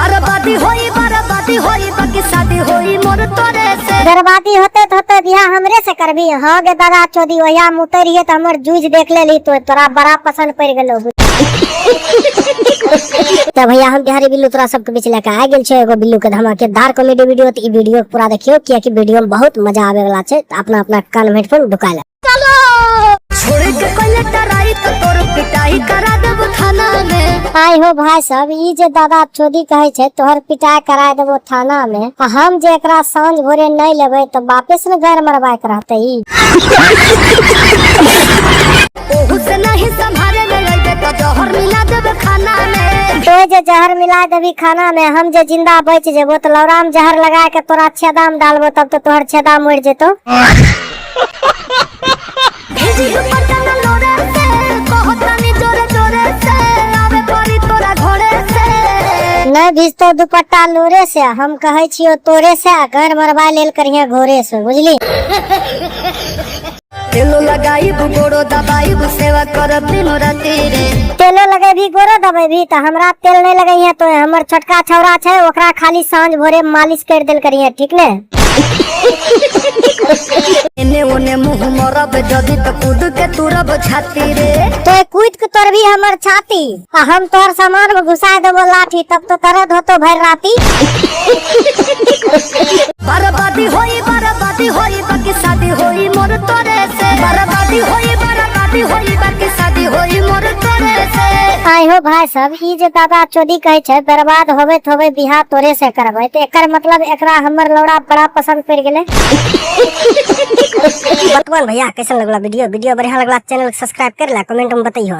बर्बादी होई बाकी शादी होई मोर तोरे से। बर्बादी होते बियाह हमरे से करबी। हाँ गे दादा चोदी वही मुतरिए तो हमर जूझ देख ले ली तो तोरा बड़ा पसंद पड़ गेलो। तो भैया हम बिहारी बिल्लू तोरा सबके बीच लेके आ गेल छै एगो बिल्लू के धमाकेदार कॉमेडी वीडियो। तो ई वीडियो पूरा देखियो किया कि वीडियो में बहुत मजा आवे वाला छै। तो अपना अपना कान में हेडफोन ढुका ले। छोड़ के कोई टराई तो तोर पिटाई करा देब थाना में। आई हो भाई सब ई जे दादा चोदी कहे छै तोहर पिटाई करा देबो थाना में। हम जे एकरा सांझ भोरे नहीं लेबै तो वापस न घर मरवाए के रहते ई। ओहू से नहीं संभाले ले लेबे तो जहर मिला देबे खाना में। तो जे जहर मिला देबी खाना में हम जे जिंदा बच जेबो तो लौरा में जहर लगा के तोरा छेदा में डालबो तब तो तोहर छेदा मर जेतो। नहीं भिजतो दुपट्टा लोरे से हम कहे छियो तोरे से घर मरवा लेल करिए घोरे से बुझली। तेलो लगाई गोड़ो दबाई सेवा करब दिनो राति रे। तेलो लगे भी गोरो दबाई भी तो हमरा तेल नहीं लगे है तो हमर छोटका छौरा छै ओकरा खाली सांझ भोरे मालिश कर देल करिए ठीक ने। एने ओने मुंह मरब जदी तो कूद के तुरब छाती रे। तो कूद के तोर भी हमर छाती हम तोर सामान में घुसा देबो लाठी तब तो दर्द होतो भर राती। बर्बादी होई बाकी शादी होई मोर तोरे से। बर्बादी होई बाकी शादी होई मोर तोरे से। आई हो भाई सब ई जे दादा चोदी कहे छै बर्बाद होवे बिहार तोरे से करबै तो एकर मतलब एकरा हमर लौड़ा बड़ा पसंद पड़ गेले। बतवन भैया कैसा लगला वीडियो बढ़िया लगला चैनल सब्सक्राइब कर ला कमेंट में बताइयो।